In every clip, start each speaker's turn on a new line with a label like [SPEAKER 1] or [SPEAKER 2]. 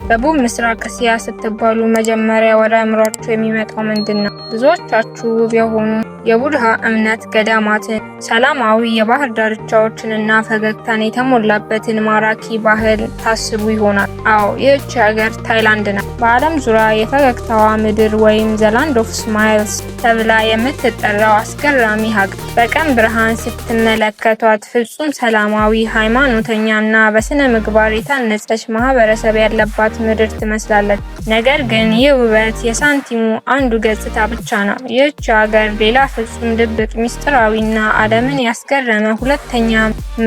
[SPEAKER 1] ደቡብ ምስራቅ እስያ ስትባሉ መጀመሪያ ወደ አእምሯችሁ የሚመጣው ምንድነው? ብዙዎቻችሁ ውብ የሆኑ የቡድሃ እምነት ገዳማትን፣ ሰላማዊ የባህር ዳርቻዎችንና ፈገግታን የተሞላበትን ማራኪ ባህል ታስቡ ይሆናል። አዎ፣ ይህች ሀገር ታይላንድ ናት። በዓለም ዙሪያ የፈገግታዋ ምድር ወይም ዘ ላንድ ኦፍ ስማይልስ ተብላ የምትጠራው አስገራሚ ሀገር በቀን ብርሃን ስትመለከቷት ፍጹም ሰላማዊ፣ ሃይማኖተኛና በስነ ምግባር የታነጸች ማህበረሰብ ያለባት ምድር ትመስላለች። ነገር ግን ይህ ውበት የሳንቲሙ አንዱ ገጽታ ብቻ ነው። ይህች ሀገር ሌላ ፍጹም ድብቅ፣ ሚስጥራዊና ዓለምን ያስገረመ ሁለተኛ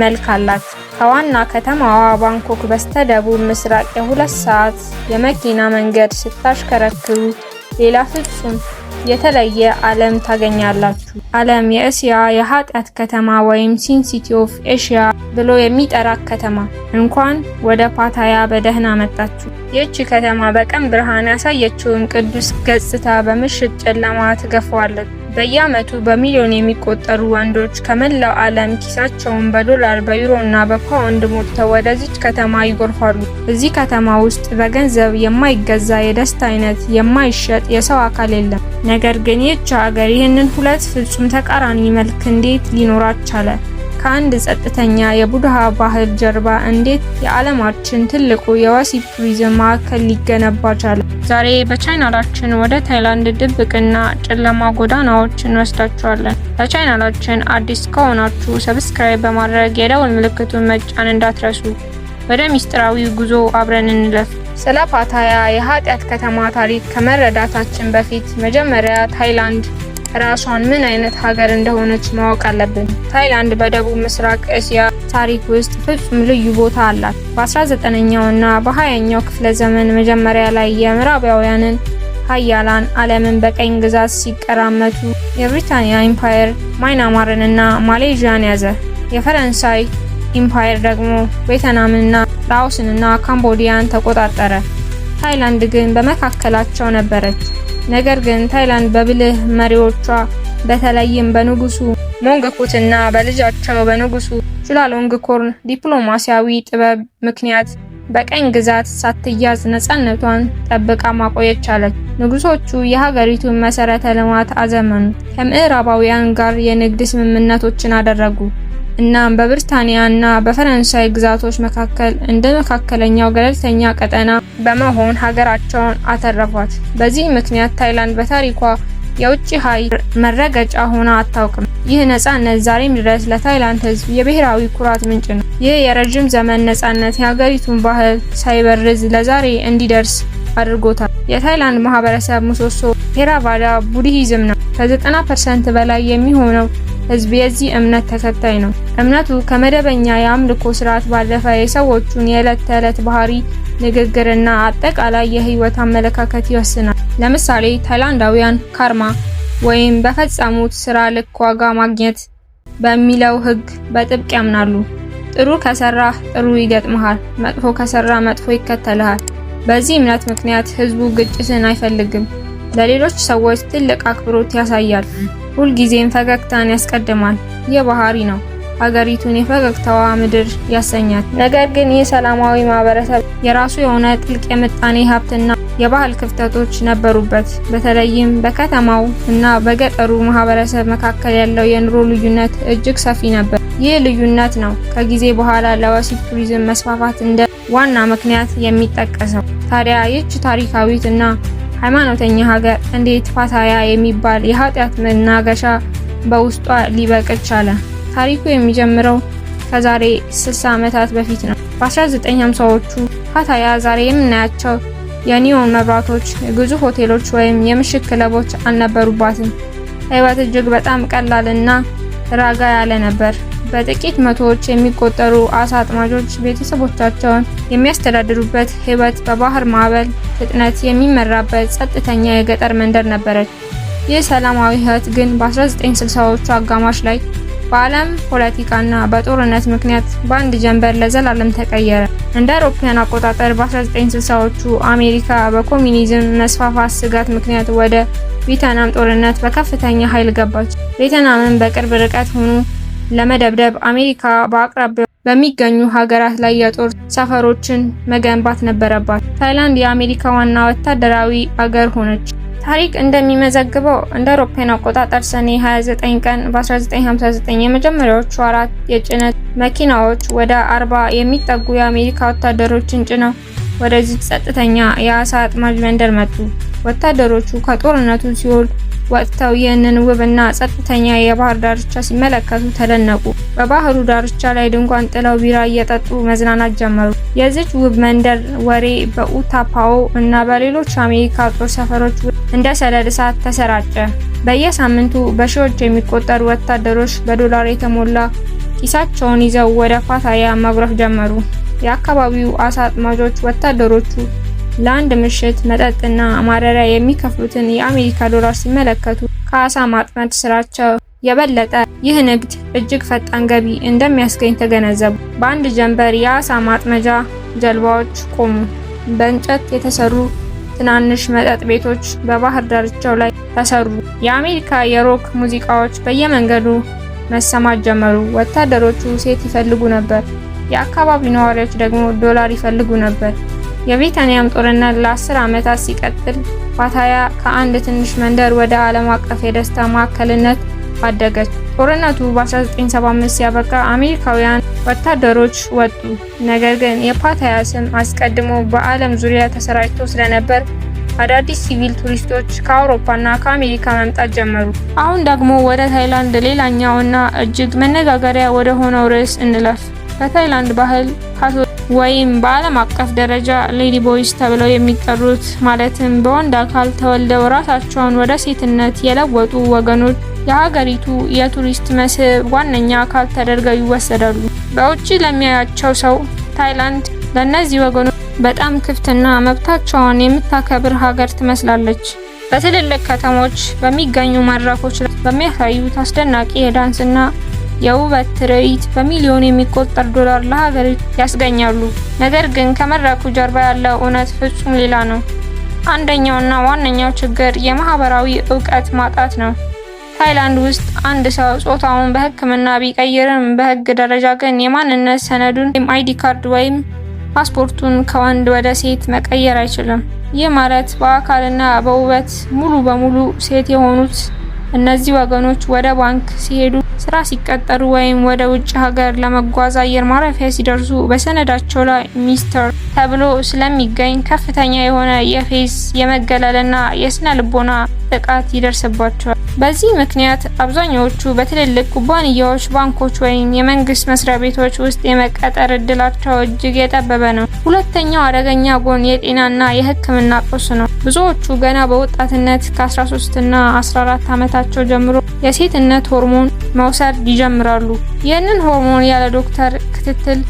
[SPEAKER 1] መልክ አላት። ከዋና ከተማዋ ባንኮክ በስተደቡብ ምስራቅ የ2 ሰዓት የመኪና መንገድ ስታሽከረክሩ ሌላ ፍጹም የተለየ ዓለም ታገኛላችሁ። ዓለም የእስያ የኃጢአት ከተማ ወይም ሲን ሲቲ ኦፍ ኤሽያ ብሎ የሚጠራት ከተማ። እንኳን ወደ ፓታያ በደህና መጣችሁ። ይህች ከተማ በቀን ብርሃን ያሳየችውን ቅዱስ ገጽታ በምሽት ጨለማ ትገፋዋለች። በየዓመቱ በሚሊዮን የሚቆጠሩ ወንዶች ከመላው ዓለም ኪሳቸውን በዶላር፣ በዩሮ እና በፓውንድ ሞልተው ወደዚች ከተማ ይጎርፋሉ። እዚህ ከተማ ውስጥ በገንዘብ የማይገዛ የደስታ አይነት፣ የማይሸጥ የሰው አካል የለም። ነገር ግን ይህች ሀገር ይህንን ሁለት ፍጹም ተቃራኒ መልክ እንዴት ሊኖራት ቻለ? ከአንድ ጸጥተኛ የቡድሃ ባህል ጀርባ እንዴት የዓለማችን ትልቁ የወሲብ ቱሪዝም ማዕከል ሊገነባ ቻለ? ዛሬ በቻናላችን ወደ ታይላንድ ድብቅና ጨለማ ጎዳናዎች እንወስዳችኋለን። ለቻናላችን አዲስ ከሆናችሁ ሰብስክራይብ በማድረግ የደወል ምልክቱን መጫን እንዳትረሱ። ወደ ሚስጥራዊ ጉዞ አብረን እንለፍ። ስለ ፓታያ የኃጢአት ከተማ ታሪክ ከመረዳታችን በፊት መጀመሪያ ታይላንድ ራሷን ምን አይነት ሀገር እንደሆነች ማወቅ አለብን። ታይላንድ በደቡብ ምስራቅ እስያ ታሪክ ውስጥ ፍጹም ልዩ ቦታ አላት። በ19ኛው እና በ20ኛው ክፍለ ዘመን መጀመሪያ ላይ የምዕራባውያንን ሀያላን ዓለምን በቀኝ ግዛት ሲቀራመቱ የብሪታንያ ኢምፓየር ማይናማርን እና ማሌዥያን ያዘ። የፈረንሳይ ኢምፓየር ደግሞ ቬትናምንና ላኦስንና ካምቦዲያን ተቆጣጠረ። ታይላንድ ግን በመካከላቸው ነበረች። ነገር ግን ታይላንድ በብልህ መሪዎቿ በተለይም በንጉሱ ሞንግኩት እና በልጃቸው በንጉሱ ቹላሎንግኮርን ዲፕሎማሲያዊ ጥበብ ምክንያት በቀኝ ግዛት ሳትያዝ ነፃነቷን ጠብቃ ማቆየት ቻለች። ንጉሶቹ የሀገሪቱን መሰረተ ልማት አዘመኑ፣ ከምዕራባውያን ጋር የንግድ ስምምነቶችን አደረጉ እናም በብሪታንያ እና በፈረንሳይ ግዛቶች መካከል እንደ መካከለኛው ገለልተኛ ቀጠና በመሆን ሀገራቸውን አተረፏት። በዚህ ምክንያት ታይላንድ በታሪኳ የውጭ ኃይል መረገጫ ሆና አታውቅም። ይህ ነፃነት ዛሬም ድረስ ለታይላንድ ሕዝብ የብሔራዊ ኩራት ምንጭ ነው። ይህ የረጅም ዘመን ነፃነት የሀገሪቱን ባህል ሳይበርዝ ለዛሬ እንዲደርስ አድርጎታል። የታይላንድ ማህበረሰብ ምሰሶ ቴራቫዳ ቡድሂዝም ነው። ከ90% በላይ የሚሆነው ህዝብ የዚህ እምነት ተከታይ ነው። እምነቱ ከመደበኛ የአምልኮ ስርዓት ባለፈ የሰዎቹን የዕለት ተዕለት ባህሪ፣ ንግግርና አጠቃላይ የህይወት አመለካከት ይወስናል። ለምሳሌ ታይላንዳውያን ካርማ ወይም በፈጸሙት ስራ ልክ ዋጋ ማግኘት በሚለው ህግ በጥብቅ ያምናሉ። ጥሩ ከሰራህ ጥሩ ይገጥምሃል፣ መጥፎ ከሰራ መጥፎ ይከተልሃል። በዚህ እምነት ምክንያት ህዝቡ ግጭትን አይፈልግም። ለሌሎች ሰዎች ትልቅ አክብሮት ያሳያል። ሁልጊዜም ፈገግታን ያስቀድማል። ይህ ባህሪ ነው ሀገሪቱን የፈገግታዋ ምድር ያሰኛል። ነገር ግን ይህ ሰላማዊ ማህበረሰብ የራሱ የሆነ ጥልቅ የምጣኔ ሀብትና የባህል ክፍተቶች ነበሩበት። በተለይም በከተማው እና በገጠሩ ማህበረሰብ መካከል ያለው የኑሮ ልዩነት እጅግ ሰፊ ነበር። ይህ ልዩነት ነው ከጊዜ በኋላ ለወሲብ ቱሪዝም መስፋፋት እንደ ዋና ምክንያት የሚጠቀሰው። ታዲያ ይህች ታሪካዊት እና ሃይማኖተኛ ሀገር እንዴት ፓታያ የሚባል የኃጢአት መናገሻ በውስጧ ሊበቅል ቻለ? ታሪኩ የሚጀምረው ከዛሬ 60 ዓመታት በፊት ነው። በ1950ዎቹ ፓታያ ዛሬ የምናያቸው የኒዮን መብራቶች፣ ግዙፍ ሆቴሎች ወይም የምሽት ክለቦች አልነበሩባትም። ህይወት እጅግ በጣም ቀላልና ረጋ ያለ ነበር። በጥቂት መቶዎች የሚቆጠሩ አሳ አጥማጆች ቤተሰቦቻቸውን የሚያስተዳድሩበት ህይወት በባህር ማዕበል ፍጥነት የሚመራበት ጸጥተኛ የገጠር መንደር ነበረች። ይህ ሰላማዊ ህይወት ግን በ1960ዎቹ አጋማሽ ላይ በዓለም ፖለቲካና በጦርነት ምክንያት በአንድ ጀንበር ለዘላለም ተቀየረ። እንደ አውሮፓውያን አቆጣጠር በ1960ዎቹ አሜሪካ በኮሚኒዝም መስፋፋት ስጋት ምክንያት ወደ ቪየትናም ጦርነት በከፍተኛ ኃይል ገባች። ቪየትናምን በቅርብ ርቀት ሆኖ ለመደብደብ አሜሪካ በአቅራቢያው በሚገኙ ሀገራት ላይ የጦር ሰፈሮችን መገንባት ነበረባት። ታይላንድ የአሜሪካ ዋና ወታደራዊ አገር ሆነች። ታሪክ እንደሚመዘግበው እንደ አውሮፓውያን አቆጣጠር ሰኔ 29 ቀን በ1959 የመጀመሪያዎቹ 4 የጭነት መኪናዎች ወደ 40 የሚጠጉ የአሜሪካ ወታደሮችን ጭነው ወደዚህ ጸጥተኛ የአሳ አጥማጅ መንደር መጡ። ወታደሮቹ ከጦርነቱ ሲኦል ወጥተው ይህንን ውብና ጸጥተኛ የባህር ዳርቻ ሲመለከቱ ተደነቁ። በባህሩ ዳርቻ ላይ ድንኳን ጥለው ቢራ እየጠጡ መዝናናት ጀመሩ። የዚች ውብ መንደር ወሬ በኡታፓኦ እና በሌሎች አሜሪካ ጦር ሰፈሮች እንደ ሰደድ እሳት ተሰራጨ። በየሳምንቱ በሺዎች የሚቆጠሩ ወታደሮች በዶላር የተሞላ ኪሳቸውን ይዘው ወደ ፓታያ መጉረፍ ጀመሩ። የአካባቢው አሳ አጥማጆች ወታደሮቹ ለአንድ ምሽት መጠጥና ማደሪያ የሚከፍሉትን የአሜሪካ ዶላር ሲመለከቱ ከአሳ ማጥመድ ስራቸው የበለጠ ይህ ንግድ እጅግ ፈጣን ገቢ እንደሚያስገኝ ተገነዘቡ። በአንድ ጀንበር የአሳ ማጥመጃ ጀልባዎች ቆሙ። በእንጨት የተሰሩ ትናንሽ መጠጥ ቤቶች በባህር ዳርቻው ላይ ተሰሩ። የአሜሪካ የሮክ ሙዚቃዎች በየመንገዱ መሰማት ጀመሩ። ወታደሮቹ ሴት ይፈልጉ ነበር፣ የአካባቢው ነዋሪዎች ደግሞ ዶላር ይፈልጉ ነበር። የቬትናም ጦርነት ለ10 ዓመታት ሲቀጥል ፓታያ ከአንድ ትንሽ መንደር ወደ ዓለም አቀፍ የደስታ ማዕከልነት አደገች። ጦርነቱ በ1975 ሲያበቃ አሜሪካውያን ወታደሮች ወጡ። ነገር ግን የፓታያ ስም አስቀድሞ በዓለም ዙሪያ ተሰራጭቶ ስለነበር አዳዲስ ሲቪል ቱሪስቶች ከአውሮፓና ከአሜሪካ መምጣት ጀመሩ። አሁን ደግሞ ወደ ታይላንድ ሌላኛውና እጅግ መነጋገሪያ ወደ ሆነው ርዕስ እንለፍ። በታይላንድ ባህል ካቶሊክ ወይም በዓለም አቀፍ ደረጃ ሌዲ ቦይስ ተብለው የሚጠሩት ማለትም በወንድ አካል ተወልደው ራሳቸውን ወደ ሴትነት የለወጡ ወገኖች የሀገሪቱ የቱሪስት መስህብ ዋነኛ አካል ተደርገው ይወሰዳሉ። በውጪ ለሚያያቸው ሰው ታይላንድ ለእነዚህ ወገኖች በጣም ክፍትና መብታቸውን የምታከብር ሀገር ትመስላለች። በትልልቅ ከተሞች በሚገኙ መድረኮች ላይ በሚያሳዩት አስደናቂ የዳንስና የውበት ትርኢት በሚሊዮን የሚቆጠር ዶላር ለሀገሪቱ ያስገኛሉ። ነገር ግን ከመድረኩ ጀርባ ያለው እውነት ፍጹም ሌላ ነው። አንደኛውና ዋነኛው ችግር የማህበራዊ ዕውቀት ማጣት ነው። ታይላንድ ውስጥ አንድ ሰው ጾታውን በሕክምና ቢቀይርም በሕግ ደረጃ ግን የማንነት ሰነዱን ወይም አይዲ ካርድ ወይም ፓስፖርቱን ከወንድ ወደ ሴት መቀየር አይችልም። ይህ ማለት በአካልና በውበት ሙሉ በሙሉ ሴት የሆኑት እነዚህ ወገኖች ወደ ባንክ ሲሄዱ፣ ስራ ሲቀጠሩ ወይም ወደ ውጭ ሀገር ለመጓዝ አየር ማረፊያ ሲደርሱ በሰነዳቸው ላይ ሚስተር ተብሎ ስለሚገኝ ከፍተኛ የሆነ የፌስ የመገለልና የስነ ልቦና ጥቃት ይደርስባቸዋል። በዚህ ምክንያት አብዛኛዎቹ በትልልቅ ኩባንያዎች፣ ባንኮች ወይም የመንግስት መስሪያ ቤቶች ውስጥ የመቀጠር እድላቸው እጅግ የጠበበ ነው። ሁለተኛው አደገኛ ጎን የጤናና የሕክምና ቀውስ ነው። ብዙዎቹ ገና በወጣትነት ከ13 እና 14 ዓመታቸው ጀምሮ የሴትነት ሆርሞን መውሰድ ይጀምራሉ። ይህንን ሆርሞን ያለ ዶክተር ክትትል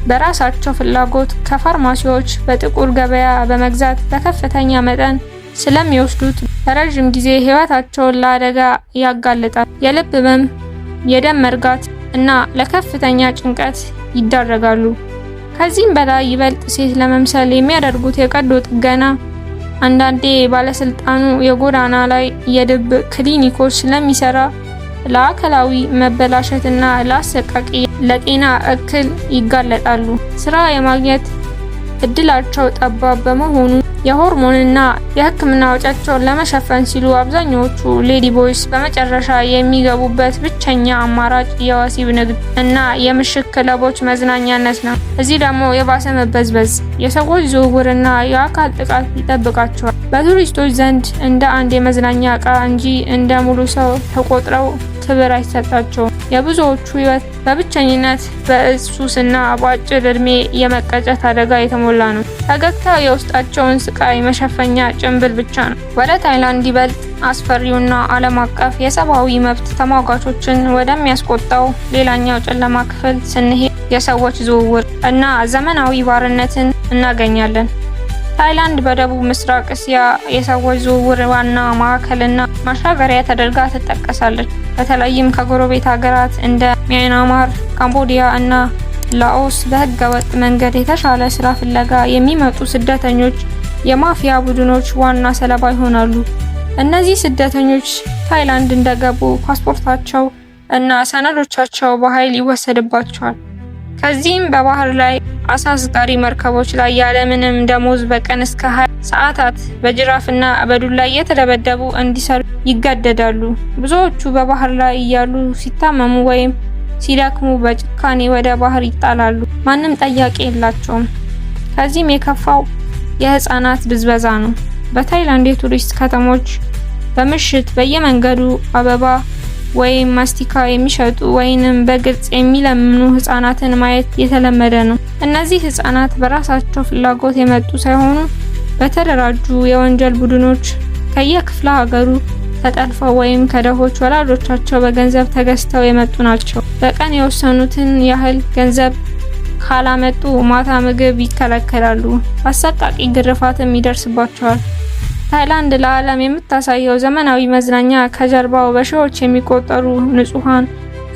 [SPEAKER 1] በራሳቸው ፍላጎት ከፋርማሲዎች በጥቁር ገበያ በመግዛት በከፍተኛ መጠን ስለሚወስዱት ለረጅም ጊዜ ህይወታቸውን ለአደጋ ያጋልጣል። የልብ ህመም፣ የደም መርጋት እና ለከፍተኛ ጭንቀት ይዳረጋሉ። ከዚህም በላይ ይበልጥ ሴት ለመምሰል የሚያደርጉት የቀዶ ጥገና አንዳንዴ ባለስልጣኑ የጎዳና ላይ የድብቅ ክሊኒኮች ስለሚሰራ ለአካላዊ መበላሸትና ለአሰቃቂ ለጤና እክል ይጋለጣሉ። ስራ የማግኘት እድላቸው ጠባብ በመሆኑ የሆርሞንና የሕክምና ወጪያቸውን ለመሸፈን ሲሉ አብዛኛዎቹ ሌዲ ቦይስ በመጨረሻ የሚገቡበት ብቸኛ አማራጭ የወሲብ ንግድ እና የምሽት ክለቦች መዝናኛነት ነው። እዚህ ደግሞ የባሰ መበዝበዝ፣ የሰዎች ዝውውርና የአካል ጥቃት ይጠብቃቸዋል። በቱሪስቶች ዘንድ እንደ አንድ የመዝናኛ ዕቃ እንጂ እንደ ሙሉ ሰው ተቆጥረው ክብር አይሰጣቸውም። የብዙዎቹ ህይወት በብቸኝነት በእጽ ሱስና በአጭር እድሜ የመቀጨት አደጋ የተሞላ ነው። ፈገግታ የውስጣቸውን ስቃይ መሸፈኛ ጭንብል ብቻ ነው። ወደ ታይላንድ ይበልጥ አስፈሪውና ዓለም አቀፍ የሰብአዊ መብት ተሟጋቾችን ወደሚያስቆጣው ሌላኛው ጨለማ ክፍል ስንሄድ የሰዎች ዝውውር እና ዘመናዊ ባርነትን እናገኛለን። ታይላንድ በደቡብ ምስራቅ እስያ የሰዎች ዝውውር ዋና ማዕከልና ማሻገሪያ ተደርጋ ትጠቀሳለች። በተለይም ከጎረቤት ሀገራት እንደ ሚያንማር፣ ካምቦዲያ እና ላኦስ በህገወጥ መንገድ የተሻለ ስራ ፍለጋ የሚመጡ ስደተኞች የማፊያ ቡድኖች ዋና ሰለባ ይሆናሉ። እነዚህ ስደተኞች ታይላንድ እንደገቡ ፓስፖርታቸው እና ሰነዶቻቸው በኃይል ይወሰድባቸዋል። ከዚህም በባህር ላይ አሳ አስጋሪ መርከቦች ላይ ያለምንም ደሞዝ በቀን እስከ 20 ሰዓታት በጅራፍና በዱላ እየተደበደቡ እንዲሰሩ ይገደዳሉ። ብዙዎቹ በባህር ላይ እያሉ ሲታመሙ ወይም ሲደክሙ በጭካኔ ወደ ባህር ይጣላሉ። ማንም ጠያቂ የላቸውም። ከዚህም የከፋው የህፃናት ብዝበዛ ነው። በታይላንድ የቱሪስት ከተሞች በምሽት በየመንገዱ አበባ ወይም ማስቲካ የሚሸጡ ወይንም በግልጽ የሚለምኑ ህፃናትን ማየት የተለመደ ነው። እነዚህ ህፃናት በራሳቸው ፍላጎት የመጡ ሳይሆኑ በተደራጁ የወንጀል ቡድኖች ከየክፍለ ሀገሩ ተጠልፈው ወይም ከደሆች ወላጆቻቸው በገንዘብ ተገዝተው የመጡ ናቸው። በቀን የወሰኑትን ያህል ገንዘብ ካላመጡ ማታ ምግብ ይከለከላሉ። አሰቃቂ ግርፋትም ይደርስባቸዋል። ታይላንድ ለዓለም የምታሳየው ዘመናዊ መዝናኛ ከጀርባው በሺዎች የሚቆጠሩ ንጹሃን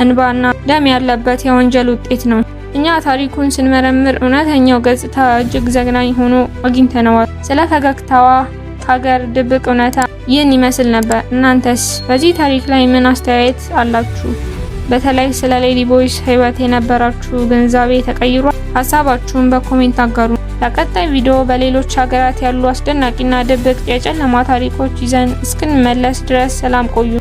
[SPEAKER 1] እንባና ደም ያለበት የወንጀል ውጤት ነው። እኛ ታሪኩን ስንመረምር እውነተኛው ገጽታ እጅግ ዘግናኝ ሆኖ አግኝተነዋል። ስለ ፈገግታዋ ሀገር ድብቅ እውነታ ይህን ይመስል ነበር። እናንተስ በዚህ ታሪክ ላይ ምን አስተያየት አላችሁ? በተለይ ስለ ሌዲ ቦይስ ህይወት የነበራችሁ ግንዛቤ ተቀይሯል? ሀሳባችሁን በኮሜንት አጋሩ። በቀጣይ ቪዲዮ በሌሎች ሀገራት ያሉ አስደናቂና ድብቅ የጨለማ ታሪኮች ይዘን እስክንመለስ ድረስ ሰላም ቆዩ።